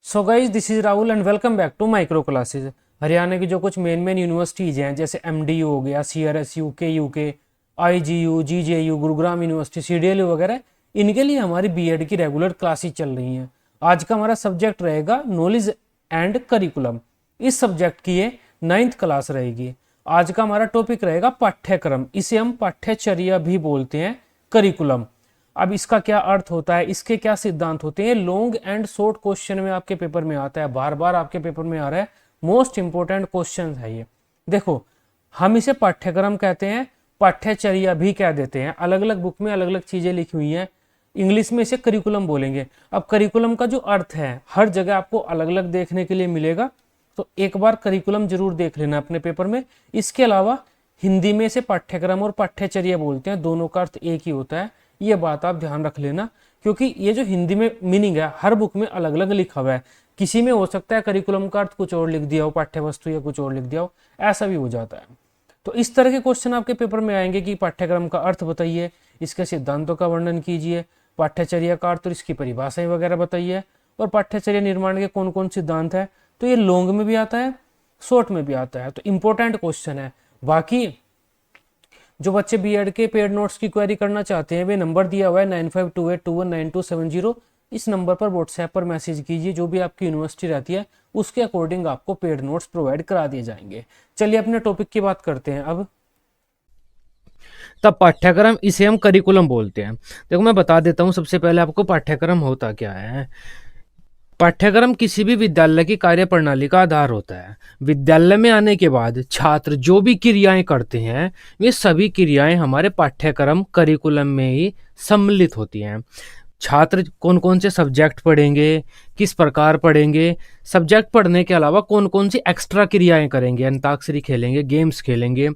So guys this is Rahul and welcome back to micro classes. Haryana की जो कुछ main universities हैं जैसे एमडीयू हो गया, CRSU, KUK, IGU, GJU, Gurugram University, CDLU वगैरह, इनके लिए हमारी बीएड की रेगुलर क्लासेज चल रही हैं। आज का हमारा सब्जेक्ट रहेगा नॉलेज एंड करिकुलम। इस सब्जेक्ट की ये 9th क्लास रहेगी। आज का हमारा टॉपिक रहेगा पाठ्यक्रम। इसे हम पाठ्यचर्या भी बोलते हैं, करिकुलम। अब इसका क्या अर्थ होता है, इसके क्या सिद्धांत होते हैं, लॉन्ग एंड शॉर्ट क्वेश्चन में आपके पेपर में आता है, बार बार आपके पेपर में आ रहा है। मोस्ट इंपोर्टेंट क्वेश्चन है ये। देखो, हम इसे पाठ्यक्रम कहते हैं, पाठ्यचर्या भी कह देते हैं। अलग अलग बुक में अलग अलग चीजें लिखी हुई हैं। इंग्लिश में इसे करिकुलम बोलेंगे। अब करिकुलम का जो अर्थ है हर जगह आपको अलग अलग देखने के लिए मिलेगा, तो एक बार करिकुलम जरूर देख लेना अपने पेपर में। इसके अलावा हिंदी में इसे पाठ्यक्रम और पाठ्यचर्या बोलते हैं, दोनों का अर्थ एक ही होता है। ये बात आप ध्यान रख लेना, क्योंकि ये जो हिंदी में मीनिंग है हर बुक में अलग अलग लिखा हुआ है। किसी में हो सकता है करिकुलम का अर्थ कुछ और लिख दिया हो, पाठ्य वस्तु या कुछ और लिख दिया हो, ऐसा भी हो जाता है। तो इस तरह के क्वेश्चन आपके पेपर में आएंगे कि पाठ्यक्रम का अर्थ बताइए, इसके सिद्धांतों का वर्णन कीजिए, पाठ्यचर्या का अर्थ और इसकी परिभाषाएं वगैरह बताइए, और पाठ्यचर्या निर्माण के कौन कौन सिद्धांत है। तो ये लॉन्ग में भी आता है, शॉर्ट में भी आता है, तो इंपॉर्टेंट क्वेश्चन है। बाकी जो बच्चे बीएड के पेड नोट्स की क्वेरी करना चाहते हैं, वे नंबर दिया हुआ है 9528219270। इस नंबर पर व्हाट्सएप पर मैसेज कीजिए, जो भी आपकी यूनिवर्सिटी रहती है उसके अकॉर्डिंग आपको पेड नोट्स प्रोवाइड करा दिए जाएंगे। चलिए अपने टॉपिक की बात करते हैं अब। तब पाठ्यक्रम, इसे हम करिकुलम बोलते हैं। देखो मैं बता देता हूँ सबसे पहले आपको पाठ्यक्रम होता क्या है। पाठ्यक्रम किसी भी विद्यालय की कार्य प्रणाली का आधार होता है। विद्यालय में आने के बाद छात्र जो भी क्रियाएं करते हैं, वे सभी क्रियाएं हमारे पाठ्यक्रम करिकुलम में ही सम्मिलित होती हैं। छात्र कौन कौन से सब्जेक्ट पढ़ेंगे, किस प्रकार पढ़ेंगे, सब्जेक्ट पढ़ने के अलावा कौन कौन सी एक्स्ट्रा क्रियाएं करेंगे, अंताक्षरी खेलेंगे, गेम्स खेलेंगे,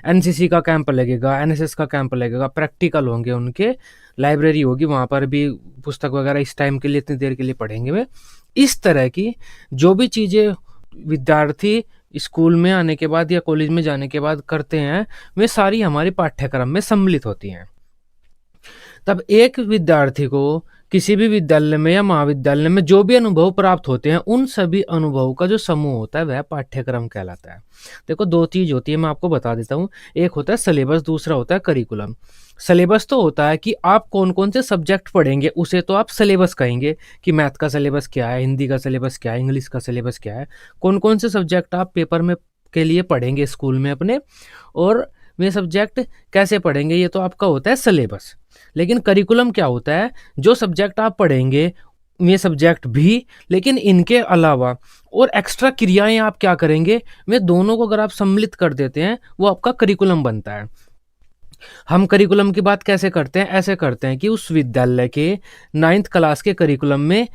एनसीसी का कैंप लगेगा, एनएसएस का कैंप लगेगा, प्रैक्टिकल होंगे उनके, लाइब्रेरी होगी, वहाँ पर भी पुस्तक वगैरह इस टाइम के लिए, इतनी देर के लिए पढ़ेंगे वे। इस तरह की जो भी चीज़ें विद्यार्थी स्कूल में आने के बाद या कॉलेज में जाने के बाद करते हैं, वे सारी हमारे पाठ्यक्रम में सम्मिलित होती हैं। तब एक विद्यार्थी को किसी भी विद्यालय में या महाविद्यालय में जो भी अनुभव प्राप्त होते हैं, उन सभी अनुभवों का जो समूह होता है वह पाठ्यक्रम कहलाता है। देखो दो चीज होती है, मैं आपको बता देता हूँ। एक होता है सिलेबस, दूसरा होता है करिकुलम। सिलेबस तो होता है कि आप कौन कौन से सब्जेक्ट पढ़ेंगे, उसे तो आप सिलेबस कहेंगे कि मैथ का सिलेबस क्या है, हिंदी का सिलेबस क्या है, इंग्लिश का सिलेबस क्या है, कौन कौन से सब्जेक्ट आप पेपर में के लिए पढ़ेंगे स्कूल में अपने, और वे सब्जेक्ट कैसे पढ़ेंगे, ये तो आपका होता है सिलेबस। लेकिन करिकुलम क्या होता है, जो सब्जेक्ट आप पढ़ेंगे ये सब्जेक्ट भी, लेकिन इनके अलावा और एक्स्ट्रा क्रियाएं आप क्या करेंगे, वे दोनों को अगर आप सम्मिलित कर देते हैं, वो आपका करिकुलम बनता है। हम करिकुलम की बात कैसे करते हैं, ऐसे करते हैं कि उस विद्यालय के 9th क्लास के करिकुलम में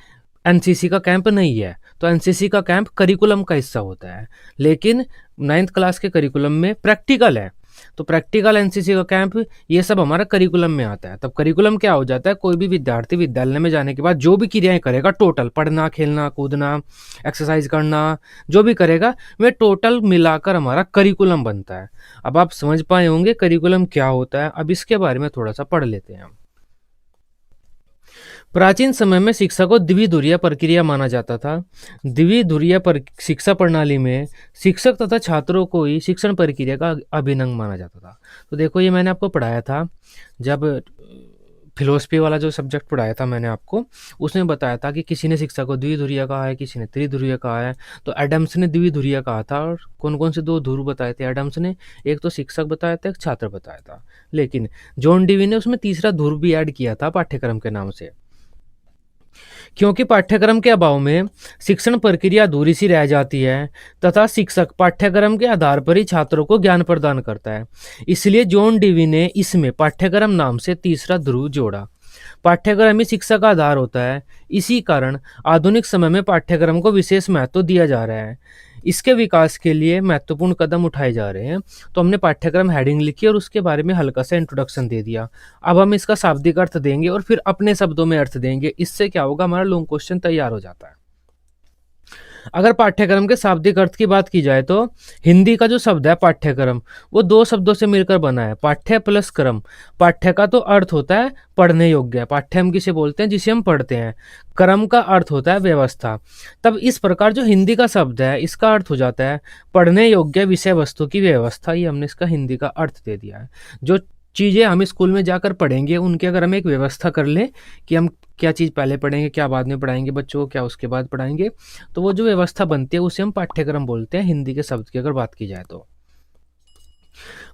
एनसीसी का कैंप नहीं है, तो एनसीसी का कैंप करिकुलम का हिस्सा होता है। लेकिन 9th क्लास के करिकुलम में प्रैक्टिकल है, तो प्रैक्टिकल, एनसीसी का कैंप, ये सब हमारा करिकुलम में आता है। तब करिकुलम क्या हो जाता है, कोई भी विद्यार्थी विद्यालय में जाने के बाद जो भी क्रियाएं करेगा, टोटल पढ़ना, खेलना, कूदना, एक्सरसाइज करना, जो भी करेगा वह टोटल मिलाकर हमारा करिकुलम बनता है। अब आप समझ पाए होंगे करिकुलम क्या होता है। अब इसके बारे में थोड़ा सा पढ़ लेते हैं हम। प्राचीन समय में शिक्षा को द्विध्रुवीय प्रक्रिया माना जाता था। द्विध्रुवीय शिक्षा प्रणाली में शिक्षक तथा छात्रों को ही शिक्षण प्रक्रिया का अभिन्न माना जाता था। तो देखो ये मैंने आपको पढ़ाया था, जब फिलोसफी वाला जो सब्जेक्ट पढ़ाया था मैंने आपको, उसमें बताया था कि किसी ने शिक्षा को द्विध्रुवीय कहा है, किसी ने त्रिध्रुवीय कहा है। तो एडम्स ने द्विध्रुवीय कहा था, और कौन कौन से दो ध्रुव बताए थे एडम्स ने, एक तो शिक्षक बताया था, एक छात्र बताया था। लेकिन जॉन डीवी ने उसमें तीसरा ध्रुव भी ऐड किया था पाठ्यक्रम के नाम से, क्योंकि पाठ्यक्रम के अभाव में शिक्षण प्रक्रिया अधूरी सी रह जाती है, तथा शिक्षक पाठ्यक्रम के आधार पर ही छात्रों को ज्ञान प्रदान करता है। इसलिए जॉन डीवी ने इसमें पाठ्यक्रम नाम से तीसरा ध्रुव जोड़ा। पाठ्यक्रम ही शिक्षा का आधार होता है। इसी कारण आधुनिक समय में पाठ्यक्रम को विशेष महत्व दिया जा रहा है। इसके विकास के लिए महत्वपूर्ण कदम उठाए जा रहे हैं। तो हमने पाठ्यक्रम हेडिंग लिखी और उसके बारे में हल्का सा इंट्रोडक्शन दे दिया। अब हम इसका शाब्दिक अर्थ देंगे और फिर अपने शब्दों में अर्थ देंगे। इससे क्या होगा, हमारा लॉन्ग क्वेश्चन तैयार हो जाता है। अगर पाठ्यक्रम के शाब्दिक अर्थ की बात की जाए तो हिंदी का जो शब्द है पाठ्यक्रम, वो दो शब्दों से मिलकर बना है, पाठ्य प्लस क्रम। पाठ्य का तो अर्थ होता है पढ़ने योग्य, पाठ्य हम किसे बोलते हैं, जिसे हम पढ़ते हैं। क्रम का अर्थ होता है व्यवस्था। तब इस प्रकार जो हिंदी का शब्द है, इसका अर्थ हो जाता है पढ़ने योग्य विषय वस्तु की व्यवस्था। ये हमने इसका हिंदी का अर्थ दे दिया है। जो चीज़ें हम स्कूल में जाकर पढ़ेंगे, उनकी अगर हम एक व्यवस्था कर लें कि हम क्या चीज़ पहले पढ़ेंगे, क्या बाद में पढ़ाएंगे बच्चों को, क्या उसके बाद पढ़ाएंगे, तो वो जो व्यवस्था बनती है उसे हम पाठ्यक्रम बोलते हैं, हिंदी के शब्द की अगर बात की जाए तो।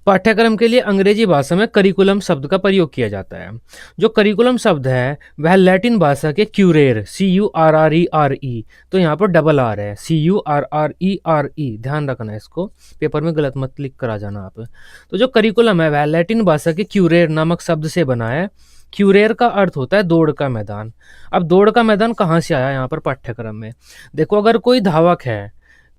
पाठ्यक्रम के लिए अंग्रेजी भाषा में करिकुलम शब्द का प्रयोग किया जाता है। जो करिकुलम शब्द है वह लैटिन भाषा के क्यूरेर, CURRERE, तो यहाँ पर डबल आर है, CURRERE, ध्यान रखना इसको, पेपर में गलत मत लिख कर आ जाना आप। तो जो करिकुलम है वह लैटिन भाषा के क्यूरेर नामक शब्द से बना है। क्यूरेर का अर्थ होता है दौड़ का मैदान। अब दौड़ का मैदान कहाँ से आया यहाँ पर पाठ्यक्रम में? देखो, अगर कोई धावक है,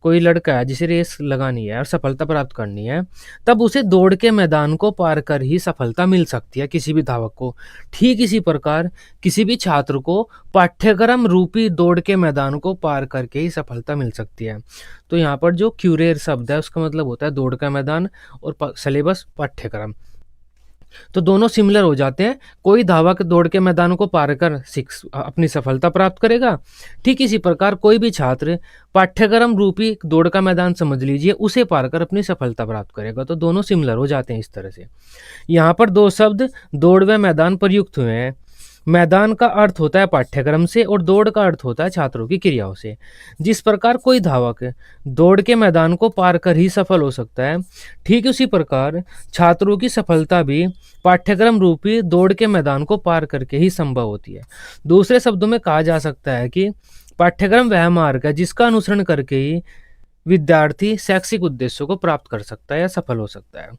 कोई लड़का है जिसे रेस लगानी है और सफलता प्राप्त करनी है, तब उसे दौड़ के मैदान को पार कर ही सफलता मिल सकती है किसी भी धावक को। ठीक इसी प्रकार किसी भी छात्र को पाठ्यक्रम रूपी दौड़ के मैदान को पार करके ही सफलता मिल सकती है। तो यहाँ पर जो क्यूरेर शब्द है उसका मतलब होता है दौड़ का मैदान, और सिलेबस पाठ्यक्रम, तो दोनों सिमिलर हो जाते हैं। कोई धावक दौड़ के मैदान को पार कर अपनी सफलता प्राप्त करेगा, ठीक इसी प्रकार कोई भी छात्र पाठ्यक्रम रूपी दौड़ का मैदान समझ लीजिए, उसे पार कर अपनी सफलता प्राप्त करेगा। तो दोनों सिमिलर हो जाते हैं इस तरह से। यहाँ पर दो शब्द दौड़ व मैदान प्रयुक्त हुए हैं। मैदान का अर्थ होता है पाठ्यक्रम से और दौड़ का अर्थ होता है छात्रों की क्रियाओं से। जिस प्रकार कोई धावक दौड़ के मैदान को पार कर ही सफल हो सकता है, ठीक उसी प्रकार छात्रों की सफलता भी पाठ्यक्रम रूपी दौड़ के मैदान को पार करके ही संभव होती है। दूसरे शब्दों में कहा जा सकता है कि पाठ्यक्रम वह मार्ग है जिसका अनुसरण करके ही विद्यार्थी शैक्षिक उद्देश्यों को प्राप्त कर सकता है या सफल हो सकता है।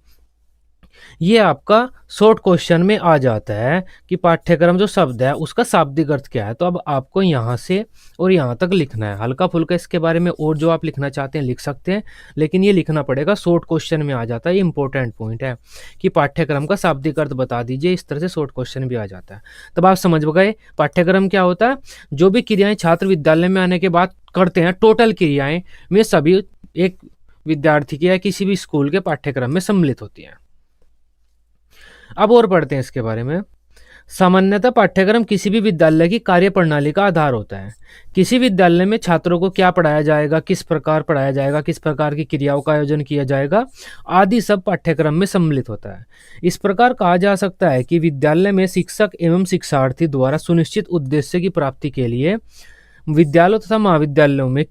ये आपका शॉर्ट क्वेश्चन में आ जाता है कि पाठ्यक्रम जो शब्द है उसका शाब्दिक अर्थ क्या है। तो अब आपको यहाँ से और यहाँ तक लिखना है। हल्का फुल्का इसके बारे में और जो आप लिखना चाहते हैं लिख सकते हैं, लेकिन ये लिखना पड़ेगा, शॉर्ट क्वेश्चन में आ जाता है। ये इंपॉर्टेंट पॉइंट है कि पाठ्यक्रम का शाब्दिक अर्थ बता दीजिए, इस तरह से शॉर्ट क्वेश्चन भी आ जाता है। तब आप समझ गए पाठ्यक्रम क्या होता है। जो भी क्रियाएं छात्र विद्यालय में आने के बाद करते हैं, टोटल क्रियाएं, वे सभी एक विद्यार्थी के या किसी भी स्कूल के पाठ्यक्रम में सम्मिलित होती हैं। अब और पढ़ते हैं इसके बारे में। सामान्यतः पाठ्यक्रम किसी भी विद्यालय की कार्य प्रणाली का आधार होता है। किसी विद्यालय में छात्रों को क्या पढ़ाया जाएगा, किस प्रकार पढ़ाया जाएगा, किस प्रकार की क्रियाओं का आयोजन किया जाएगा, आदि सब पाठ्यक्रम में सम्मिलित होता है। इस प्रकार कहा जा सकता है कि विद्यालय में शिक्षक एवं शिक्षार्थी द्वारा सुनिश्चित उद्देश्य की प्राप्ति के लिए विद्यालयों तथा महाविद्यालयों में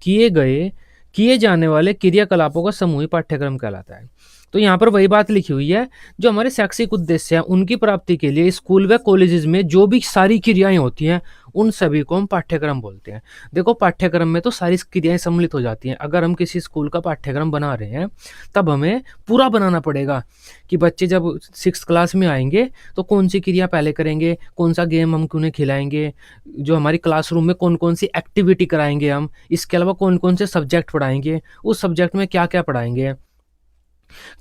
किए जाने वाले क्रियाकलापों का समूह ही पाठ्यक्रम कहलाता है। तो यहाँ पर वही बात लिखी हुई है, जो हमारे शैक्षिक उद्देश्य हैं उनकी प्राप्ति के लिए स्कूल व कॉलेजेस में जो भी सारी क्रियाएं होती हैं उन सभी को हम पाठ्यक्रम बोलते हैं। देखो, पाठ्यक्रम में तो सारी क्रियाएं सम्मिलित हो जाती हैं। अगर हम किसी स्कूल का पाठ्यक्रम बना रहे हैं तब हमें पूरा बनाना पड़ेगा कि बच्चे जब 6th क्लास में आएंगे तो कौन सी क्रिया पहले करेंगे, कौन सा गेम हम उन्हें खिलाएंगे, जो हमारी क्लासरूम में कौन कौन सी एक्टिविटी कराएंगे हम, इसके अलावा कौन कौन से सब्जेक्ट पढ़ाएंगे, उस सब्जेक्ट में क्या क्या पढ़ाएंगे।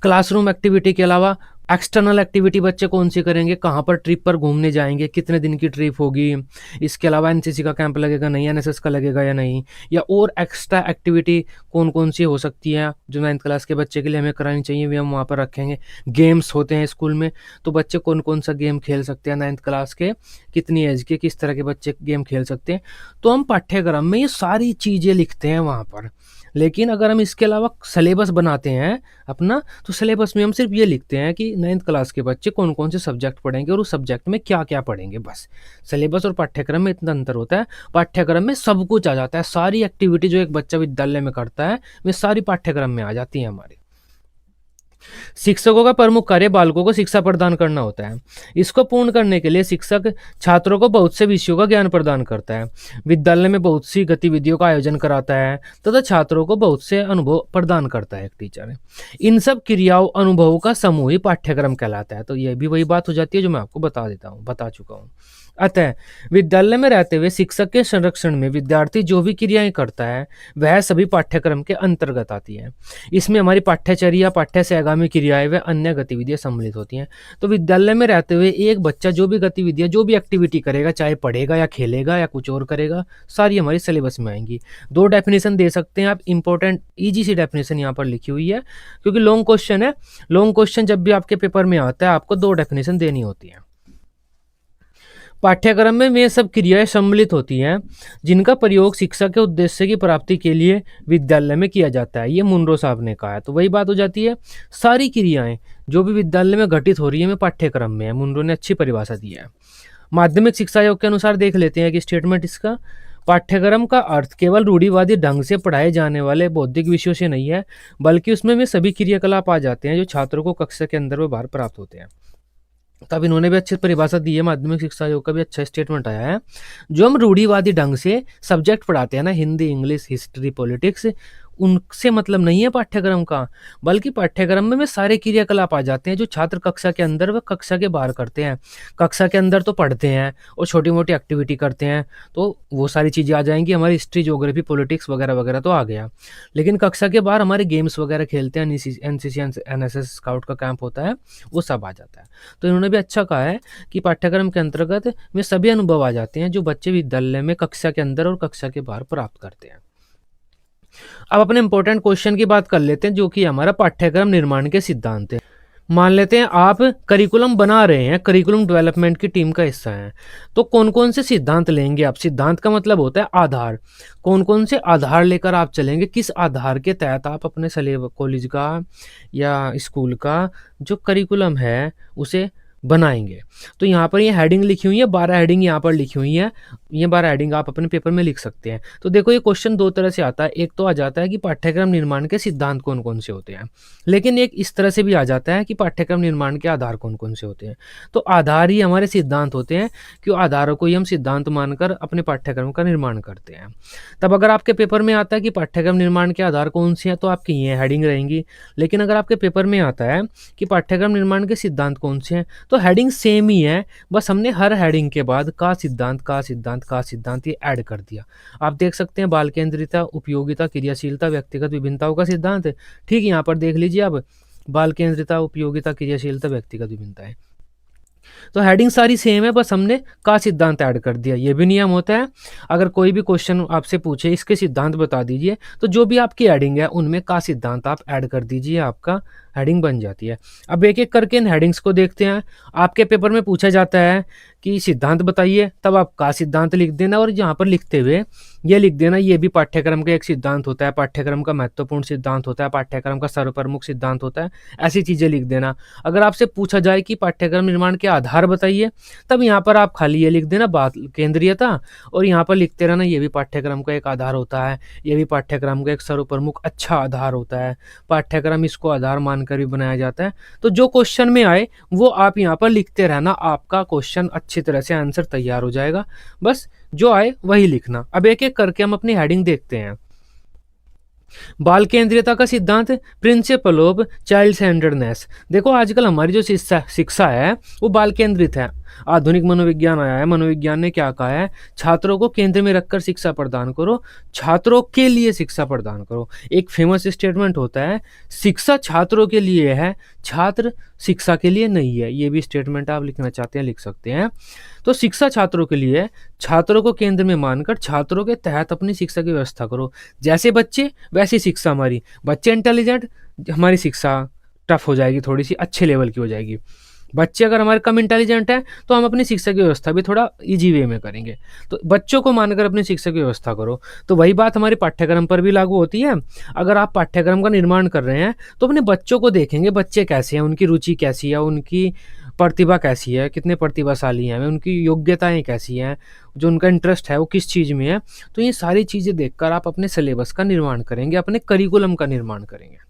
क्लासरूम एक्टिविटी के अलावा एक्सटर्नल एक्टिविटी बच्चे कौन सी करेंगे, कहाँ पर ट्रिप पर घूमने जाएंगे, कितने दिन की ट्रिप होगी, इसके अलावा एनसीसी का कैंप लगेगा नहीं, एनएसएस का लगेगा या नहीं, या और एक्स्ट्रा एक्टिविटी कौन कौन सी हो सकती है जो 9th क्लास के बच्चे के लिए हमें करानी चाहिए, वे हम वहाँ पर रखेंगे। गेम्स होते हैं स्कूल में, तो बच्चे कौन कौन सा गेम खेल सकते हैं 9th क्लास के, कितनी एज के, किस तरह के बच्चे गेम खेल सकते हैं। तो हम पाठ्यक्रम में ये सारी चीज़ें लिखते हैं वहाँ पर। लेकिन अगर हम इसके अलावा सिलेबस बनाते हैं अपना, तो सिलेबस में हम सिर्फ ये लिखते हैं कि 9th क्लास के बच्चे कौन कौन से सब्जेक्ट पढ़ेंगे और उस सब्जेक्ट में क्या क्या पढ़ेंगे, बस। सिलेबस और पाठ्यक्रम में इतना अंतर होता है। पाठ्यक्रम में सब कुछ आ जाता है, सारी एक्टिविटी जो एक बच्चा विद्यालय में करता है वे सारी पाठ्यक्रम में आ जाती है हमारी। शिक्षकों का प्रमुख कार्य बालकों को शिक्षा प्रदान करना होता है। इसको पूर्ण करने के लिए शिक्षक छात्रों को बहुत से विषयों का ज्ञान प्रदान करता है, विद्यालय में बहुत सी गतिविधियों का आयोजन कराता है तथा छात्रों को बहुत से अनुभव प्रदान करता है एक टीचर। इन सब क्रियाओं अनुभवों का समूह ही पाठ्यक्रम कहलाता है। तो यह भी वही बात हो जाती है जो मैं आपको बता चुका हूँ। अतः विद्यालय में रहते हुए शिक्षक के संरक्षण में विद्यार्थी जो भी क्रियाएं करता है वह सभी पाठ्यक्रम के अंतर्गत आती है। इसमें हमारी पाठ्यचर्या, पाठ्य से आगामी क्रियाएं व अन्य गतिविधियां सम्मिलित होती हैं। तो विद्यालय में रहते हुए एक बच्चा जो भी गतिविधियां, जो भी एक्टिविटी करेगा, चाहे पढ़ेगा या खेलेगा या कुछ और करेगा, सारी हमारी सिलेबस में आएंगी। दो डेफिनेशन दे सकते हैं आप, इंपॉर्टेंट ईजी सी डेफिनेशन यहाँ पर लिखी हुई है, क्योंकि लॉन्ग क्वेश्चन है। लॉन्ग क्वेश्चन जब भी आपके पेपर में आता है आपको दो डेफिनेशन देनी होती है। पाठ्यक्रम में वे सब क्रियाएं सम्मिलित होती हैं जिनका प्रयोग शिक्षा के उद्देश्य की प्राप्ति के लिए विद्यालय में किया जाता है। ये मुनरो साहब ने कहा है। तो वही बात हो जाती है, सारी क्रियाएं जो भी विद्यालय में घटित हो रही है वे पाठ्यक्रम में है। मुनरो ने अच्छी परिभाषा दी है। माध्यमिक शिक्षा आयोग के अनुसार देख लेते हैं कि स्टेटमेंट इसका, पाठ्यक्रम का अर्थ केवल रूढ़िवादी ढंग से पढ़ाए जाने वाले बौद्धिक विषयों से नहीं है, बल्कि उसमें वे सभी क्रियाकलाप आ जाते हैं जो छात्रों को कक्षा के अंदर व बाहर प्राप्त होते हैं। तब इन्होंने भी अच्छी परिभाषा दी है, माध्यमिक शिक्षा आयोग का भी अच्छा स्टेटमेंट आया है। जो हम रूढ़िवादी ढंग से सब्जेक्ट पढ़ाते हैं ना, हिंदी, इंग्लिश, हिस्ट्री, पॉलिटिक्स, उनसे मतलब नहीं है पाठ्यक्रम का, बल्कि पाठ्यक्रम में सारे क्रियाकलाप आ जाते हैं जो छात्र कक्षा के अंदर व कक्षा के बाहर करते हैं। कक्षा के अंदर तो पढ़ते हैं और छोटी मोटी एक्टिविटी करते हैं, तो वो सारी चीज़ें आ जाएंगी। हमारी हिस्ट्री, ज्योग्राफी, पॉलिटिक्स वगैरह वगैरह तो आ गया। लेकिन कक्षा के बाहर हमारे गेम्स वगैरह खेलते हैं, एनसीसी, एनएसएस, स्काउट का कैंप होता है, वो सब आ जाता है। तो इन्होंने भी अच्छा कहा है कि पाठ्यक्रम के अंतर्गत में सभी अनुभव आ जाते हैं जो बच्चे विद्यालय में कक्षा के अंदर और कक्षा के बाहर प्राप्त करते हैं। अब अपने इंपॉर्टेंट क्वेश्चन की बात कर लेते हैं, जो कि हमारा पाठ्यक्रम निर्माण के सिद्धांत है। मान लेते हैं आप करिकुलम बना रहे हैं, करिकुलम डेवलपमेंट की टीम का हिस्सा है, तो कौन कौन से सिद्धांत लेंगे आप? सिद्धांत का मतलब होता है आधार। कौन कौन से आधार लेकर आप चलेंगे, किस आधार के तहत आप अपने सिलेबस, कॉलेज का या स्कूल का जो करिकुलम है उसे बनाएंगे? तो यहाँ पर ये हेडिंग लिखी हुई है, 12 हेडिंग यहाँ पर लिखी हुई है। ये 12 हेडिंग आप अपने पेपर में लिख सकते हैं। तो देखो, ये क्वेश्चन दो तरह से आता है। एक तो आ जाता है कि पाठ्यक्रम निर्माण के सिद्धांत कौन कौन से होते हैं, लेकिन एक इस तरह से भी आ जाता है कि पाठ्यक्रम निर्माण के आधार कौन कौन से होते हैं। तो आधार ही हमारे सिद्धांत होते हैं, कि आधारों को ही हम सिद्धांत मानकर अपने पाठ्यक्रम का निर्माण करते हैं। तब अगर आपके पेपर में आता है कि पाठ्यक्रम निर्माण के आधार कौन से हैं, तो आपकी ये हेडिंग रहेंगी। लेकिन अगर आपके पेपर में आता है कि पाठ्यक्रम निर्माण के सिद्धांत कौन से हैं, तो हेडिंग सेम ही है, बस हमने हर हेडिंग के बाद का सिद्धांत, का सिद्धांत, का सिद्धांत ये ऐड कर दिया। आप देख सकते हैं, बाल केंद्रिता, उपयोगिता, क्रियाशीलता, व्यक्तिगत विभिन्नताओं का सिद्धांत। ठीक, यहाँ पर देख लीजिए आप, बाल केंद्रिता, उपयोगिता, क्रियाशीलता, व्यक्तिगत विभिन्नताएं। तो हेडिंग सारी सेम है, बस हमने का सिद्धांत ऐड कर दिया। ये भी नियम होता है, अगर कोई भी क्वेश्चन आपसे पूछे इसके सिद्धांत बता दीजिए, तो जो भी आपकी हेडिंग है उनमें का सिद्धांत आप ऐड कर दीजिए, आपका हेडिंग बन जाती है। अब एक एक करके इन हेडिंग्स को देखते हैं। आपके पेपर में पूछा जाता है कि सिद्धांत बताइए, तब आप का सिद्धांत लिख देना, और यहाँ पर लिखते हुए ये लिख देना, ये भी पाठ्यक्रम का एक सिद्धांत होता है, पाठ्यक्रम का महत्वपूर्ण सिद्धांत होता है, पाठ्यक्रम का सर्वप्रमुख सिद्धांत होता है, ऐसी चीज़ें लिख देना। अगर आपसे पूछा जाए कि पाठ्यक्रम निर्माण के आधार बताइए, तब यहाँ पर आप खाली ये लिख देना, बात केंद्रीयता, और यहाँ पर लिखते रहना, ये भी पाठ्यक्रम का एक आधार होता है, ये भी पाठ्यक्रम का एक सर्वप्रमुख अच्छा आधार होता है, पाठ्यक्रम इसको आधार मानकर भी बनाया जाता है। तो जो क्वेश्चन में आए वो आप यहाँ पर लिखते रहना, आपका क्वेश्चन अच्छी तरह से आंसर तैयार हो जाएगा। बस जो आए वही लिखना। अब एक एक करके हम अपनी हेडिंग देखते हैं। बाल केंद्रीयता का सिद्धांत, प्रिंसिपल ऑफ चाइल्ड सेंटर्डनेस। देखो, आजकल हमारी जो शिक्षा है वो बाल केंद्रित है। आधुनिक मनोविज्ञान आया है, मनोविज्ञान ने क्या कहा है, छात्रों को केंद्र में रखकर शिक्षा प्रदान करो, छात्रों के लिए शिक्षा प्रदान करो। एक फेमस स्टेटमेंट होता है, शिक्षा छात्रों के लिए है, छात्र शिक्षा के लिए नहीं है। ये भी स्टेटमेंट आप लिखना चाहते हैं लिख सकते हैं। तो शिक्षा छात्रों के लिए है, छात्रों को केंद्र में मानकर छात्रों के तहत अपनी शिक्षा की व्यवस्था करो। जैसे बच्चे वैसी शिक्षा हमारी, बच्चे इंटेलिजेंट, हमारी शिक्षा टफ हो जाएगी, थोड़ी सी अच्छे लेवल की हो जाएगी। बच्चे अगर हमारे कम इंटेलिजेंट हैं तो हम अपनी शिक्षा की व्यवस्था भी थोड़ा इजी वे में करेंगे। तो बच्चों को मानकर अपनी शिक्षा की व्यवस्था करो। तो वही बात हमारे पाठ्यक्रम पर भी लागू होती है। अगर आप पाठ्यक्रम का निर्माण कर रहे हैं तो अपने बच्चों को देखेंगे, बच्चे कैसे हैं, उनकी रुचि कैसी है, उनकी प्रतिभा कैसी है, कितने प्रतिभाशाली हैं, उनकी योग्यताएं कैसी हैं, जो उनका इंटरेस्ट है वो किस चीज़ में है। तो ये सारी चीज़ें देखकर आप अपने सिलेबस का निर्माण करेंगे, अपने करिकुलम का निर्माण करेंगे।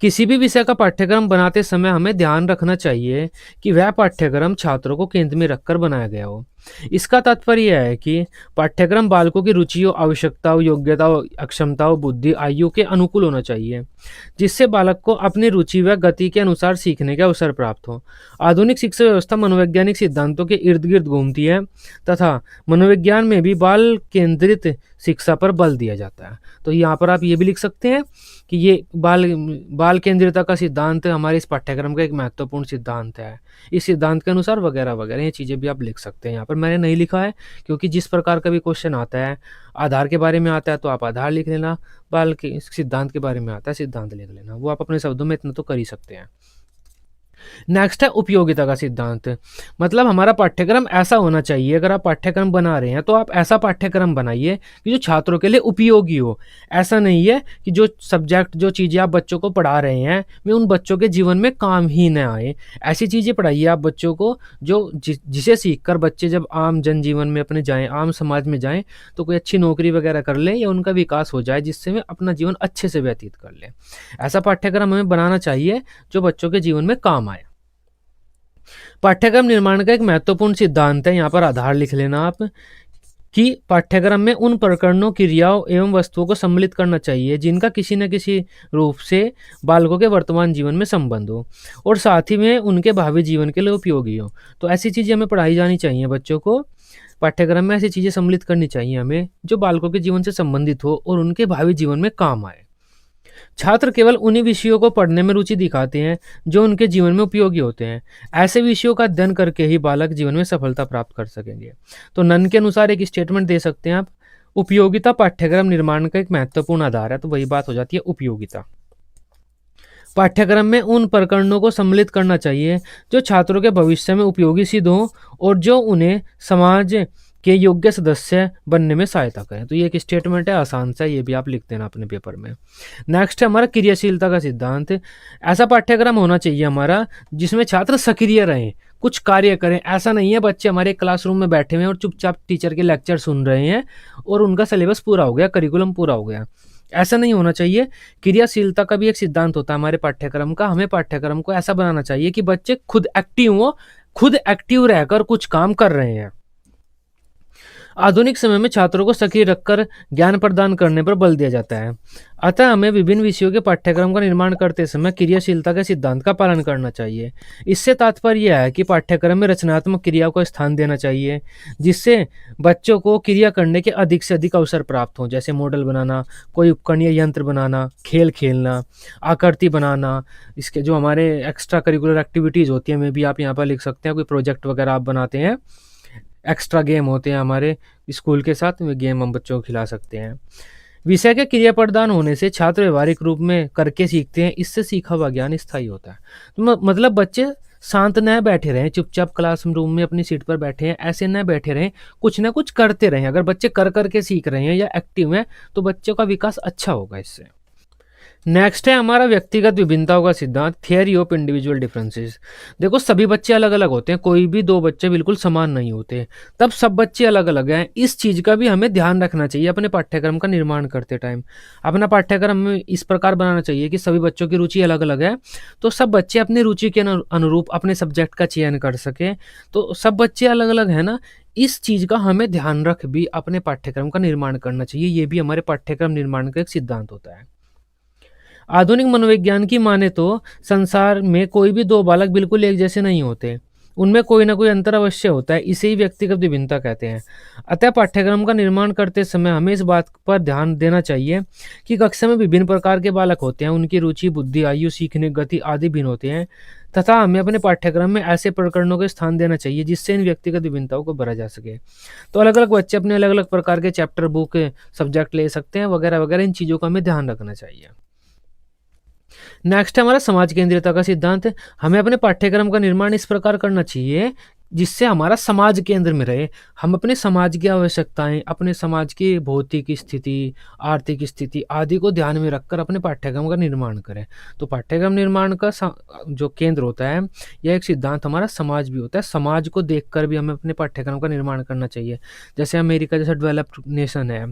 किसी भी विषय का पाठ्यक्रम बनाते समय हमें ध्यान रखना चाहिए कि वह पाठ्यक्रम छात्रों को केंद्र में रखकर बनाया गया हो। इसका तात्पर्य यह है कि पाठ्यक्रम बालकों की रुचियों, आवश्यकताओं, योग्यताओं, अक्षमताओं, बुद्धि, आयु के अनुकूल होना चाहिए, जिससे बालक को अपनी रुचि व गति के अनुसार सीखने के अवसर प्राप्त हो। आधुनिक शिक्षा व्यवस्था मनोवैज्ञानिक सिद्धांतों के इर्द गिर्द घूमती है तथा मनोविज्ञान में भी बाल केंद्रित शिक्षा पर बल दिया जाता है। तो यहाँ पर आप ये भी लिख सकते हैं कि ये बाल केंद्रितता का सिद्धांत हमारे इस पाठ्यक्रम का एक महत्वपूर्ण सिद्धांत है। इस सिद्धांत के अनुसार वगैरह वगैरह ये चीज़ें भी आप लिख सकते हैं। यहाँ पर मैंने नहीं लिखा है क्योंकि जिस प्रकार का भी क्वेश्चन आता है, आधार के बारे में आता है तो आप आधार लिख लेना, बाल के सिद्धांत के बारे में आता है सिद्धांत लिख लेना, वो आप अपने शब्दों में इतना तो कर ही सकते हैं। नेक्स्ट है उपयोगिता का सिद्धांत। मतलब हमारा पाठ्यक्रम ऐसा होना चाहिए, अगर आप पाठ्यक्रम बना रहे हैं तो आप ऐसा पाठ्यक्रम बनाइए कि जो छात्रों के लिए उपयोगी हो। ऐसा नहीं है कि जो सब्जेक्ट, जो चीज़ें आप बच्चों को पढ़ा रहे हैं वे उन बच्चों के जीवन में काम ही न आए। ऐसी चीज़ें पढ़ाइए आप बच्चों को जो जिसे सीख कर बच्चे जब आम जनजीवन में अपने जाएँ, आम समाज में जाएँ तो कोई अच्छी नौकरी वगैरह कर लें या उनका विकास हो जाए, जिससे वे अपना जीवन अच्छे से व्यतीत कर लें। ऐसा पाठ्यक्रम हमें बनाना चाहिए जो बच्चों के जीवन में काम आए। पाठ्यक्रम निर्माण का एक महत्वपूर्ण सिद्धांत है, यहाँ पर आधार लिख लेना आप, कि पाठ्यक्रम में उन प्रकरणों, क्रियाओं एवं वस्तुओं को सम्मिलित करना चाहिए जिनका किसी न किसी रूप से बालकों के वर्तमान जीवन में संबंध हो और साथ ही में उनके भावी जीवन के लिए उपयोगी हो। तो ऐसी चीज़ें हमें पढ़ाई जानी चाहिए बच्चों को। पाठ्यक्रम में ऐसी चीज़ें सम्मिलित करनी चाहिए हमें जो बालकों के जीवन से संबंधित हो और उनके भावी जीवन में काम आए। छात्र केवल उन्हीं विषयों को पढ़ने में रुचि दिखाते हैं जो उनके जीवन में उपयोगी होते हैं। ऐसे विषयों का अध्ययन करके ही बालक जीवन में सफलता प्राप्त कर सकेंगे। तो नन के अनुसार एक स्टेटमेंट दे सकते हैं आप, उपयोगिता पाठ्यक्रम निर्माण का एक महत्वपूर्ण आधार है। तो वही बात हो जाती है उपयोगिता। पाठ्यक्रम में उन प्रकरणों को सम्मिलित करना चाहिए जो छात्रों के भविष्य में उपयोगी सिद्ध हों और जो उन्हें समाज के योग्य सदस्य बनने में सहायता करें। तो ये एक स्टेटमेंट है, आसान सा, ये भी आप लिख देना अपने पेपर में। नेक्स्ट है हमारा क्रियाशीलता का सिद्धांत। ऐसा पाठ्यक्रम होना चाहिए हमारा जिसमें छात्र सक्रिय रहें, कुछ कार्य करें। ऐसा नहीं है बच्चे हमारे क्लासरूम में बैठे हुए हैं और चुपचाप टीचर के लेक्चर सुन रहे हैं और उनका सिलेबस पूरा हो गया, करिकुलम पूरा हो गया। ऐसा नहीं होना चाहिए। क्रियाशीलता का भी एक सिद्धांत होता है हमारे पाठ्यक्रम का। हमें पाठ्यक्रम को ऐसा बनाना चाहिए कि बच्चे खुद एक्टिव हो, खुद एक्टिव रहकर कुछ काम कर रहे हैं। आधुनिक समय में छात्रों को सक्रिय रखकर ज्ञान प्रदान करने पर बल दिया जाता है। अतः हमें विभिन्न विषयों के पाठ्यक्रम का निर्माण करते समय क्रियाशीलता के सिद्धांत का पालन करना चाहिए। इससे तात्पर्य यह है कि पाठ्यक्रम में रचनात्मक क्रिया को स्थान देना चाहिए, जिससे बच्चों को क्रिया करने के अधिक से अधिक अवसर प्राप्त हों, जैसे मॉडल बनाना, कोई उपकरण या यंत्र बनाना, खेल खेलना, आकृति बनाना। इसके जो हमारे एक्स्ट्रा करिकुलर एक्टिविटीज़ होती हैं, में भी आप यहाँ पर लिख सकते हैं। कोई प्रोजेक्ट वगैरह आप बनाते हैं, एक्स्ट्रा गेम होते हैं हमारे स्कूल के साथ में, गेम हम बच्चों को खिला सकते हैं। विषय के क्रिया प्रदान होने से छात्र व्यवहारिक रूप में करके सीखते हैं। इससे सीखा हुआ ज्ञान स्थायी होता है। तो मतलब बच्चे शांत न बैठे रहें, चुपचाप क्लासरूम में अपनी सीट पर बैठे हैं, ऐसे न बैठे रहें, कुछ ना कुछ करते रहें। अगर बच्चे कर करके सीख रहे हैं या एक्टिव हैं तो बच्चों का विकास अच्छा होगा इससे। नेक्स्ट है हमारा व्यक्तिगत विभिन्नताओं का सिद्धांत, थियरी ऑफ इंडिविजुअल डिफरेंसेस। देखो सभी बच्चे अलग अलग होते हैं, कोई भी दो बच्चे बिल्कुल समान नहीं होते, तब सब बच्चे अलग अलग हैं। इस चीज़ का भी हमें ध्यान रखना चाहिए अपने पाठ्यक्रम का निर्माण करते टाइम। अपना पाठ्यक्रम में इस प्रकार बनाना चाहिए कि सभी बच्चों की रुचि अलग अलग है, तो सब बच्चे अपनी रुचि के अनुरूप अपने सब्जेक्ट का चयन कर सकें। तो सब बच्चे अलग अलग हैं ना, इस चीज़ का हमें ध्यान रख भी अपने पाठ्यक्रम का निर्माण करना चाहिए। ये भी हमारे पाठ्यक्रम निर्माण का एक सिद्धांत होता है। आधुनिक मनोविज्ञान की माने तो संसार में कोई भी दो बालक बिल्कुल एक जैसे नहीं होते, उनमें कोई ना कोई अंतर अवश्य होता है। इसे ही व्यक्तिगत विभिन्नता कहते हैं। अतः पाठ्यक्रम का निर्माण करते समय हमें इस बात पर ध्यान देना चाहिए कि कक्षा में विभिन्न प्रकार के बालक होते हैं, उनकी रुचि, बुद्धि, आयु, सीखने गति आदि भिन्न होते हैं, तथा हमें अपने पाठ्यक्रम में ऐसे प्रकरणों को स्थान देना चाहिए जिससे इन व्यक्तिगत विभिन्नताओं को भरा जा सके। तो अलग अलग बच्चे अपने अलग अलग प्रकार के चैप्टर, बुक, सब्जेक्ट ले सकते हैं वगैरह वगैरह। इन चीज़ों का हमें ध्यान रखना चाहिए। नेक्स्ट है हमारा समाज केंद्रियता का सिद्धांत। हमें अपने पाठ्यक्रम का निर्माण इस प्रकार करना चाहिए जिससे हमारा समाज केंद्र में रहे। हम अपने समाज की आवश्यकताएं, अपने समाज की भौतिक स्थिति, आर्थिक स्थिति आदि को ध्यान में रखकर अपने पाठ्यक्रम का निर्माण करें। तो पाठ्यक्रम निर्माण का जो केंद्र होता है, यह एक सिद्धांत हमारा समाज भी होता है। समाज को देखकर भी हमें अपने पाठ्यक्रम का निर्माण करना चाहिए। जैसे अमेरिका जैसा डेवलप्ड नेशन है,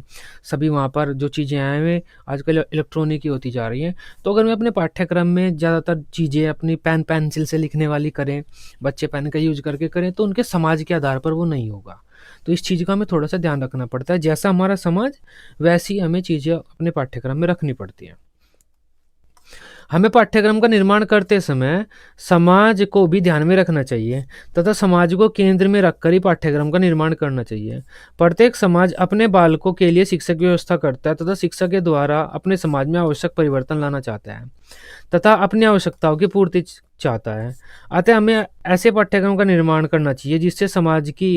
सभी वहाँ पर जो चीज़ें हैं वे आजकल इलेक्ट्रॉनिक ही होती जा रही हैं। तो अगर मैं अपने पाठ्यक्रम में ज़्यादातर चीज़ें अपनी पेन पेंसिल से लिखने वाली करें, बच्चे पेन का यूज करके करें, करें तो उनके समाज के आधार पर वो नहीं होगा। तो इस चीज़ का हमें थोड़ा सा ध्यान रखना पड़ता है, जैसा हमारा समाज वैसी हमें चीज़ें अपने पाठ्यक्रम में रखनी पड़ती हैं। हमें पाठ्यक्रम का निर्माण करते समय समाज को भी ध्यान में रखना चाहिए तथा समाज को केंद्र में रखकर ही पाठ्यक्रम का निर्माण करना चाहिए। प्रत्येक समाज अपने बालकों के लिए शिक्षा की व्यवस्था करता है तथा शिक्षा के द्वारा अपने समाज में आवश्यक परिवर्तन लाना चाहता है तथा अपनी आवश्यकताओं की पूर्ति चाहता है। अतः हमें ऐसे पाठ्यक्रम का निर्माण करना चाहिए जिससे समाज की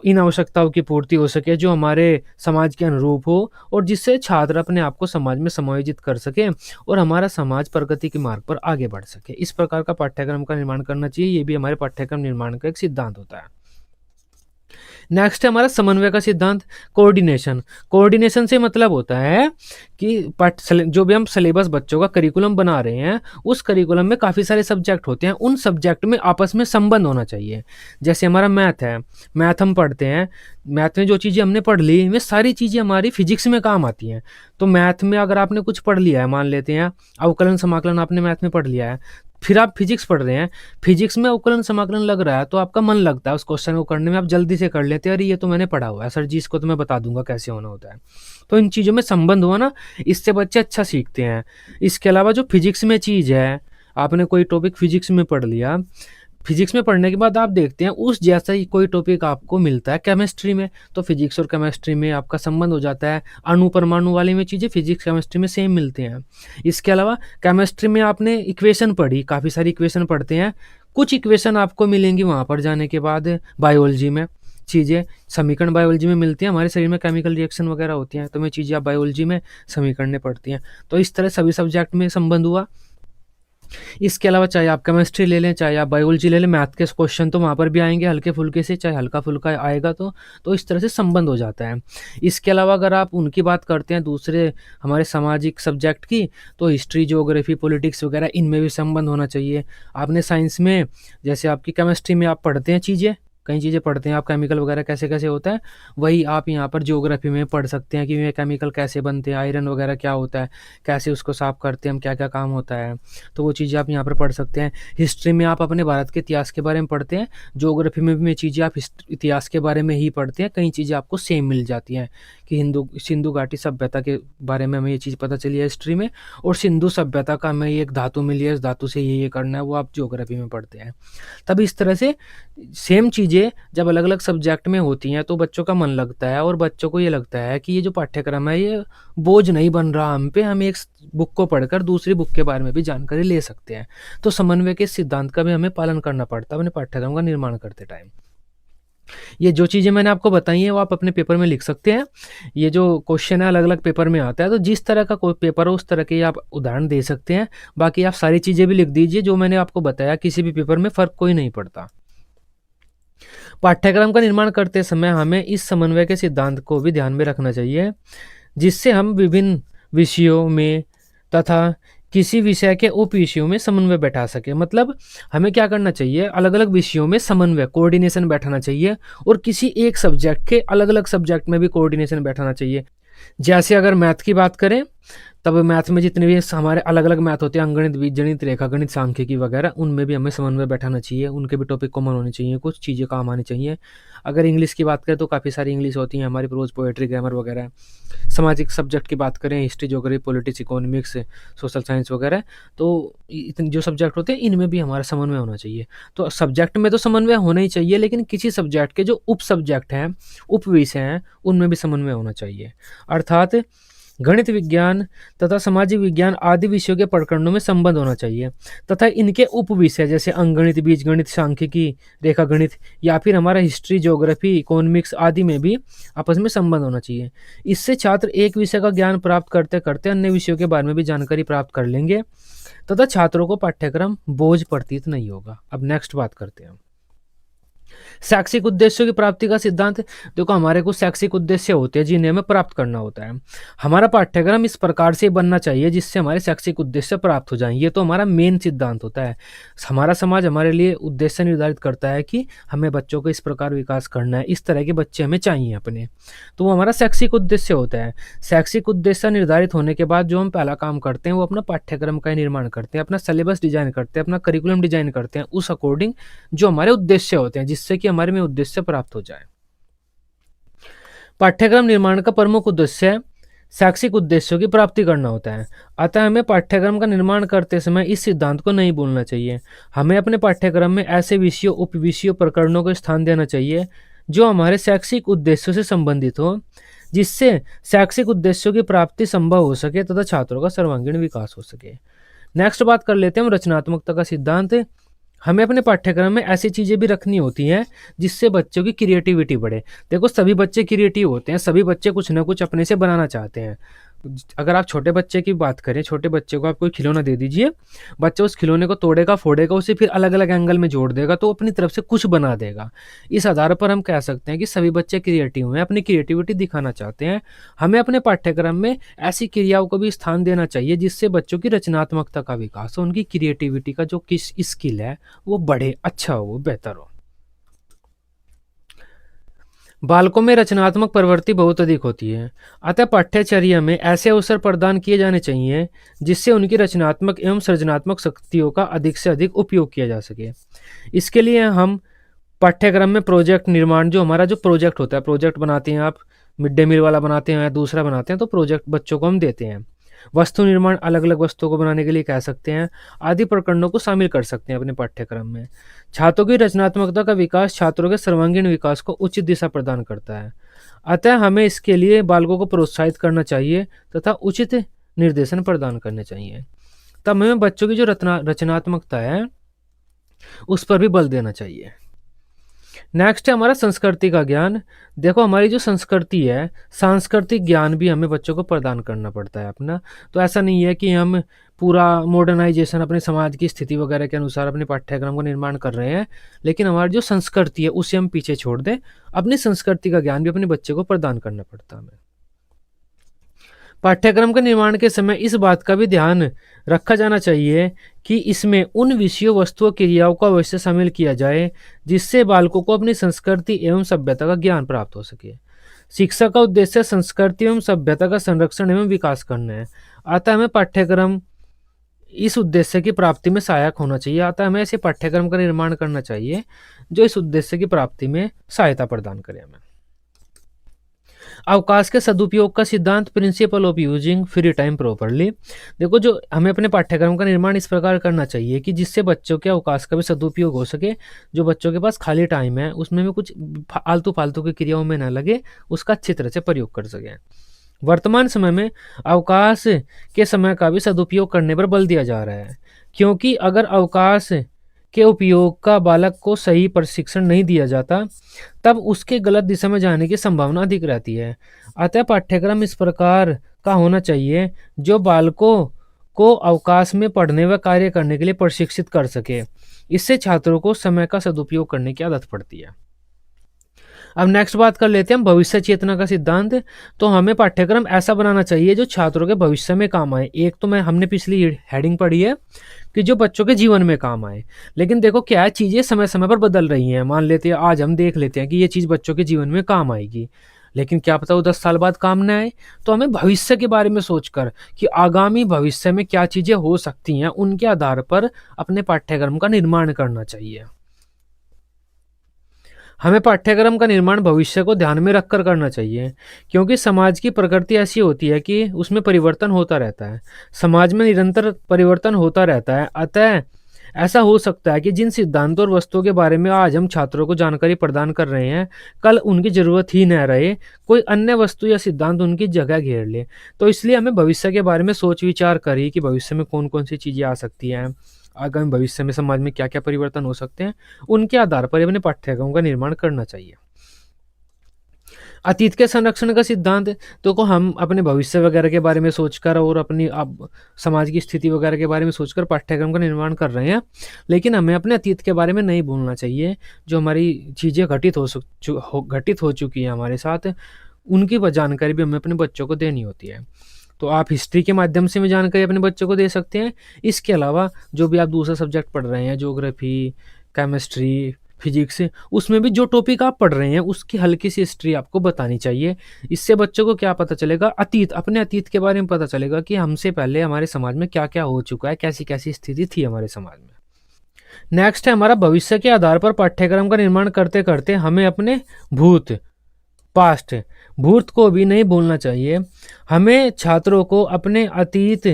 इन आवश्यकताओं की पूर्ति हो सके, जो हमारे समाज के अनुरूप हो और जिससे छात्र अपने आप को समाज में समायोजित कर सके और हमारा समाज प्रगति के मार्ग पर आगे बढ़ सके। इस प्रकार का पाठ्यक्रम का निर्माण करना चाहिए। ये भी हमारे पाठ्यक्रम निर्माण का एक सिद्धांत होता है। नेक्स्ट है हमारा समन्वय का सिद्धांत, कोऑर्डिनेशन। कोऑर्डिनेशन से मतलब होता है कि जो भी हम सिलेबस बच्चों का करिकुलम बना रहे हैं, उस करिकुलम में काफ़ी सारे सब्जेक्ट होते हैं, उन सब्जेक्ट में आपस में संबंध होना चाहिए। जैसे हमारा मैथ है, मैथ हम पढ़ते हैं, मैथ में जो चीज़ें हमने पढ़ ली वे सारी चीज़ें हमारी फिजिक्स में काम आती हैं। तो मैथ में अगर आपने कुछ पढ़ लिया है, मान लेते हैं अवकलन समाकलन आपने मैथ में पढ़ लिया है, फिर आप फिजिक्स पढ़ रहे हैं, फिजिक्स में अवकलन समाकलन लग रहा है तो आपका मन लगता है उस क्वेश्चन को करने में, आप जल्दी से कर लेते हैं, अरे ये तो मैंने पढ़ा हुआ है सर जी, इसको तो मैं बता दूंगा कैसे होना होता है। तो इन चीज़ों में संबंध हुआ ना, इससे बच्चे अच्छा सीखते हैं। इसके अलावा जो फिजिक्स में चीज़ है, आपने कोई टॉपिक फिजिक्स में पढ़ लिया, फिजिक्स में पढ़ने के बाद आप देखते हैं उस जैसा ही कोई टॉपिक आपको मिलता है केमिस्ट्री में, तो फिजिक्स और केमिस्ट्री में आपका संबंध हो जाता है। अणु परमाणु वाली में चीज़ें फिजिक्स केमिस्ट्री में सेम मिलते हैं। इसके अलावा केमिस्ट्री में आपने इक्वेशन पढ़ी, काफ़ी सारी इक्वेशन पढ़ते हैं, कुछ इक्वेशन आपको मिलेंगी वहाँ पर जाने के बाद बायोलॉजी में, चीज़ें समीकरण बायोलॉजी में मिलती हैं, हमारे शरीर में केमिकल रिएक्शन वगैरह होती हैं, तो मैं चीज़ें आप बायोलॉजी में समीकरण पढ़ती हैं। तो इस तरह सभी सब्जेक्ट में संबंध हुआ। इसके अलावा चाहे आप केमिस्ट्री ले लें, चाहे आप बायोलॉजी ले लें, मैथ के क्वेश्चन तो वहाँ पर भी आएंगे हल्के फुल्के से, चाहे हल्का फुल्का आएगा तो इस तरह से संबंध हो जाता है। इसके अलावा अगर आप उनकी बात करते हैं दूसरे हमारे सामाजिक सब्जेक्ट की, तो हिस्ट्री, ज्योग्राफी, पॉलिटिक्स वगैरह, इनमें भी संबंध होना चाहिए। आपने साइंस में जैसे आपकी केमिस्ट्री में आप पढ़ते हैं चीज़ें, कई चीज़ें पढ़ते हैं आप, केमिकल वगैरह कैसे कैसे होता है, वही आप यहाँ पर ज्योग्राफी में पढ़ सकते हैं कि ये केमिकल कैसे बनते हैं, आयरन वगैरह क्या होता है, कैसे उसको साफ करते हैं हम, क्या क्या काम होता है, तो वो चीज़ें आप यहाँ पर पढ़ सकते हैं। हिस्ट्री में आप अपने भारत के इतिहास के बारे में पढ़ते हैं, ज्योग्राफी में भी चीज़ें आप इतिहास के बारे में ही पढ़ते हैं, कई चीज़ें आपको सेम मिल जाती हैं कि सिंधु घाटी सभ्यता के बारे में हमें ये चीज़ पता चली है हिस्ट्री में, और सिंधु सभ्यता का हमें एक धातु मिली है, इस धातु से ये करना है, वो आप ज्योग्राफी में पढ़ते हैं। तब इस तरह से सेम चीज़ें जब अलग अलग सब्जेक्ट में होती हैं तो बच्चों का मन लगता है और बच्चों को ये लगता है कि ये जो पाठ्यक्रम है ये बोझ नहीं बन रहा हम पे, हम एक बुक को पढ़कर दूसरी बुक के बारे में भी जानकारी ले सकते हैं। तो समन्वय के सिद्धांत का भी हमें पालन करना पड़ता है अपने पाठ्यक्रम का निर्माण करते टाइम। ये जो चीज़ें मैंने आपको बताई हैं वो आप अपने पेपर में लिख सकते हैं। ये जो क्वेश्चन है अलग अलग पेपर में आता है, तो जिस तरह का कोई पेपर हो उस तरह के आप उदाहरण दे सकते हैं। बाकी आप सारी चीज़ें भी लिख दीजिए जो मैंने आपको बताया, किसी भी पेपर में फ़र्क कोई नहीं पड़ता। पाठ्यक्रम का निर्माण करते समय हमें इस समन्वय के सिद्धांत को भी ध्यान में रखना चाहिए, जिससे हम विभिन्न विषयों में तथा किसी विषय के उप विषयों में समन्वय बैठा सके। मतलब हमें क्या करना चाहिए, अलग अलग विषयों में समन्वय, कोऑर्डिनेशन बैठाना चाहिए, और किसी एक सब्जेक्ट के अलग अलग सब्जेक्ट में भी कोऑर्डिनेशन बैठाना चाहिए। जैसे अगर मैथ की बात करें, तब मैथ में जितने भी हमारे अलग अलग मैथ होते हैं, अंकगणित, बीजगणित, रेखागणित, सांख्यिकी वगैरह, उनमें भी हमें समन्वय बैठाना चाहिए, उनके भी टॉपिक कॉमन होने चाहिए, कुछ चीज़ें काम आनी चाहिए। अगर इंग्लिश की बात करें तो काफ़ी सारी इंग्लिश होती हैं हमारी, प्रोज, पोएट्री, ग्रामर वगैरह। सामाजिक सब्जेक्ट की बात करें, history, geography, politics, economics, social science वगैरह, तो इतने जो सब्जेक्ट होते हैं इनमें भी हमारा समन्वय होना चाहिए। तो सब्जेक्ट में तो समन्वय होना ही चाहिए, लेकिन किसी सब्जेक्ट के जो उप सब्जेक्ट हैं, उप विषय हैं, उनमें भी समन्वय होना चाहिए। अर्थात गणित विज्ञान तथा सामाजिक विज्ञान आदि विषयों के प्रकरणों में संबंध होना चाहिए तथा इनके उप विषय जैसे अंकगणित, बीजगणित, सांख्यिकी, रेखागणित या फिर हमारा हिस्ट्री, ज्योग्राफी, इकोनॉमिक्स आदि में भी आपस में संबंध होना चाहिए। इससे छात्र एक विषय का ज्ञान प्राप्त करते करते अन्य विषयों के बारे में भी जानकारी प्राप्त कर लेंगे तथा छात्रों को पाठ्यक्रम बोझ प्रतीत नहीं होगा। अब नेक्स्ट बात करते हैं। शैक्षिक उद्देश्यों की प्राप्ति का सिद्धांत, देखो हमारे कुछ शैक्षिक उद्देश्य होते हैं जिन्हें हमें प्राप्त करना होता है। हमारा पाठ्यक्रम इस प्रकार से बनना चाहिए जिससे हमारे शैक्षिक उद्देश्य प्राप्त हो जाएं, ये तो हमारा मेन सिद्धांत होता है। हमारा समाज हमारे लिए उद्देश्य निर्धारित करता है कि हमें बच्चों को इस प्रकार विकास करना है, इस तरह के बच्चे हमें चाहिए अपने, तो वो हमारा शैक्षिक उद्देश्य होता है। शैक्षिक उद्देश्य निर्धारित होने के बाद जो हम पहला काम करते हैं वो अपना पाठ्यक्रम का निर्माण करते हैं, अपना सिलेबस डिजाइन करते हैं, अपना करिकुलम डिजाइन करते हैं उस अकॉर्डिंग जो हमारे उद्देश्य होते हैं, जिससे कि हमारे में उद्देश्य प्राप्त हो जाए। पाठ्यक्रम निर्माण का प्रमुख उद्देश्य शैक्षिक उद्देश्यों की प्राप्ति करना होता है। अतः हमें पाठ्यक्रम का निर्माण करते समय इस सिद्धांत को नहीं भूलना चाहिए। हमें अपने पाठ्यक्रम में ऐसे विषयों, उपविषयों, प्रकरणों को स्थान देना चाहिए जो हमारे शैक्षिक उद्देश्यों से संबंधित हो, जिससे शैक्षिक उद्देश्यों की प्राप्ति संभव हो सके तथा छात्रों का सर्वांगीण विकास हो सके। नेक्स्ट बात कर लेते हैं हम रचनात्मकता का सिद्धांत। हमें अपने पाठ्यक्रम में ऐसी चीज़ें भी रखनी होती हैं जिससे बच्चों की क्रिएटिविटी बढ़े। देखो सभी बच्चे क्रिएटिव होते हैं, सभी बच्चे कुछ ना कुछ अपने से बनाना चाहते हैं। अगर आप छोटे बच्चे की बात करें, छोटे बच्चे को आप कोई खिलौना दे दीजिए, बच्चा उस खिलौने को तोड़ेगा, फोड़ेगा, उसे फिर अलग अलग एंगल में जोड़ देगा, तो अपनी तरफ से कुछ बना देगा। इस आधार पर हम कह सकते हैं कि सभी बच्चे क्रिएटिव हैं, अपनी क्रिएटिविटी दिखाना चाहते हैं। हमें अपने पाठ्यक्रम में ऐसी क्रियाओं को भी स्थान देना चाहिए जिससे बच्चों की रचनात्मकता का विकास हो, उनकी क्रिएटिविटी का जो किस स्किल है वो बढ़े, अच्छा हो, बेहतर हो। बालकों में रचनात्मक प्रवृत्ति बहुत अधिक होती है, अतः पाठ्यचर्या में ऐसे अवसर प्रदान किए जाने चाहिए जिससे उनकी रचनात्मक एवं सृजनात्मक शक्तियों का अधिक से अधिक उपयोग किया जा सके। इसके लिए हम पाठ्यक्रम में प्रोजेक्ट निर्माण, जो हमारा जो प्रोजेक्ट होता है, प्रोजेक्ट बनाते हैं आप, मिड डे मील वाला बनाते हैं, दूसरा बनाते हैं, तो प्रोजेक्ट बच्चों को हम देते हैं। वस्तु निर्माण, अलग अलग वस्तुओं को बनाने के लिए कह सकते हैं, आदि प्रकरणों को शामिल कर सकते हैं अपने पाठ्यक्रम में। छात्रों की रचनात्मकता का विकास छात्रों के सर्वांगीण विकास को उचित दिशा प्रदान करता है। अतः हमें इसके लिए बालकों को प्रोत्साहित करना चाहिए तथा उचित निर्देशन प्रदान करने चाहिए। तब हमें बच्चों की जो रचनात्मकता है उस पर भी बल देना चाहिए। नेक्स्ट है हमारा संस्कृति का ज्ञान। देखो हमारी जो संस्कृति है, सांस्कृतिक ज्ञान भी हमें बच्चों को प्रदान करना पड़ता है अपना। तो ऐसा नहीं है कि हम पूरा मॉडर्नाइजेशन अपने समाज की स्थिति वगैरह के अनुसार अपने पाठ्यक्रम को निर्माण कर रहे हैं, लेकिन हमारी जो संस्कृति है उसे हम पीछे छोड़ दें। अपनी संस्कृति का ज्ञान भी अपने बच्चे को प्रदान करना पड़ता है हमें। पाठ्यक्रम के निर्माण के समय इस बात का भी ध्यान रखा जाना चाहिए कि इसमें उन विषयों, वस्तुओं, क्रियाओं को अवश्य शामिल किया जाए जिससे बालकों को अपनी संस्कृति एवं सभ्यता का ज्ञान प्राप्त हो सके। शिक्षा का उद्देश्य संस्कृति एवं सभ्यता का संरक्षण एवं विकास करना है। अतः हमें पाठ्यक्रम इस उद्देश्य की प्राप्ति में सहायक होना चाहिए। अतः हमें ऐसे पाठ्यक्रम का निर्माण करना चाहिए जो इस उद्देश्य की प्राप्ति में सहायता प्रदान करे हमें। अवकाश के सदुपयोग का सिद्धांत, principle of using free time properly. देखो जो हमें अपने पाठ्यक्रम का निर्माण इस प्रकार करना चाहिए कि जिससे बच्चों के अवकाश का भी सदुपयोग हो सके। जो बच्चों के पास खाली टाइम है उसमें भी कुछ आलतू फालतू की क्रियाओं में न लगे, उसका अच्छी तरह से प्रयोग कर सकें। वर्तमान समय में अवकाश के समय का भी सदुपयोग करने पर बल दिया जा रहा है, क्योंकि अगर अवकाश के उपयोग का बालक को सही प्रशिक्षण नहीं दिया जाता तब उसके गलत दिशा में जाने की संभावना अधिक रहती है। अतः पाठ्यक्रम इस प्रकार का होना चाहिए जो बालकों को अवकाश में पढ़ने व कार्य करने के लिए प्रशिक्षित कर सके। इससे छात्रों को समय का सदुपयोग करने की आदत पड़ती है। अब नेक्स्ट बात कर लेते हैं हम भविष्य चेतना का सिद्धांत। तो हमें पाठ्यक्रम ऐसा बनाना चाहिए जो छात्रों के भविष्य में काम आए। एक तो हमने पिछली हेडिंग पढ़ी है कि जो बच्चों के जीवन में काम आए, लेकिन देखो क्या है, चीज़ें समय समय पर बदल रही हैं। मान लेते हैं आज हम देख लेते हैं कि ये चीज़ बच्चों के जीवन में काम आएगी, लेकिन क्या पता वो 10 साल बाद काम न आए। तो हमें भविष्य के बारे में सोचकर कि आगामी भविष्य में क्या चीज़ें हो सकती हैं, उनके आधार पर अपने पाठ्यक्रम का निर्माण करना चाहिए। हमें पाठ्यक्रम का निर्माण भविष्य को ध्यान में रखकर करना चाहिए, क्योंकि समाज की प्रकृति ऐसी होती है कि उसमें परिवर्तन होता रहता है। समाज में निरंतर परिवर्तन होता रहता है। अतः ऐसा हो सकता है कि जिन सिद्धांतों और वस्तुओं के बारे में आज हम छात्रों को जानकारी प्रदान कर रहे हैं, कल उनकी जरूरत ही न रहे, कोई अन्य वस्तु या सिद्धांत उनकी जगह घेर ले। तो इसलिए हमें भविष्य के बारे में सोच विचार करिए कि भविष्य में कौन कौन सी चीज़ें आ सकती हैं, आगामी भविष्य में समाज में क्या क्या परिवर्तन हो सकते हैं, उनके आधार पर अपने पाठ्यक्रम का निर्माण करना चाहिए। अतीत के संरक्षण का सिद्धांत तो को हम अपने भविष्य वगैरह के बारे में सोचकर और अपनी अब समाज की स्थिति वगैरह के बारे में सोचकर पाठ्यक्रम का निर्माण कर रहे हैं, लेकिन हमें अपने अतीत के बारे में नहीं भूलना चाहिए। जो हमारी चीज़ें घटित हो चुकी हैं हमारे साथ, उनकी जानकारी भी हमें अपने बच्चों को देनी होती है। तो आप हिस्ट्री के माध्यम से भी जानकारी अपने बच्चों को दे सकते हैं। इसके अलावा जो भी आप दूसरा सब्जेक्ट पढ़ रहे हैं, ज्योग्राफी, केमिस्ट्री, फिजिक्स, उसमें भी जो टॉपिक आप पढ़ रहे हैं उसकी हल्की सी हिस्ट्री आपको बतानी चाहिए। इससे बच्चों को क्या पता चलेगा, अपने अतीत के बारे में पता चलेगा कि हमसे पहले हमारे समाज में क्या क्या हो चुका है, कैसी कैसी स्थिति थी हमारे समाज में। नेक्स्ट है हमारा भविष्य के आधार पर पाठ्यक्रम का निर्माण करते करते हमें अपने भूत को भी नहीं भूलना चाहिए। हमें छात्रों को अपने अतीत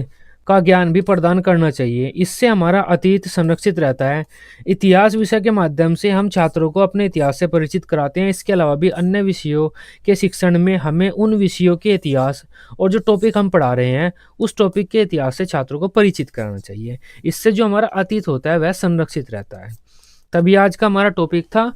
का ज्ञान भी प्रदान करना चाहिए। इससे हमारा अतीत संरक्षित रहता है। इतिहास विषय के माध्यम से हम छात्रों को अपने इतिहास से परिचित कराते हैं। इसके अलावा भी अन्य विषयों के शिक्षण में हमें उन विषयों के इतिहास और जो टॉपिक हम पढ़ा रहे हैं उस टॉपिक के इतिहास से छात्रों को परिचित कराना चाहिए। इससे जो हमारा अतीत होता है वह संरक्षित रहता है। तभी आज का हमारा टॉपिक था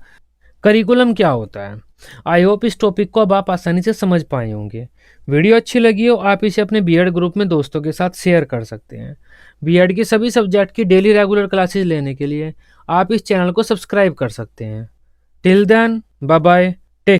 करिकुलम क्या होता है। आई होप इस टॉपिक को अब आप आसानी से समझ पाए होंगे। वीडियो अच्छी लगी हो आप इसे अपने बीएड ग्रुप में दोस्तों के साथ शेयर कर सकते हैं। बीएड की सभी सब्जेक्ट की डेली रेगुलर क्लासेस लेने के लिए आप इस चैनल को सब्सक्राइब कर सकते हैं। Till then, bye bye.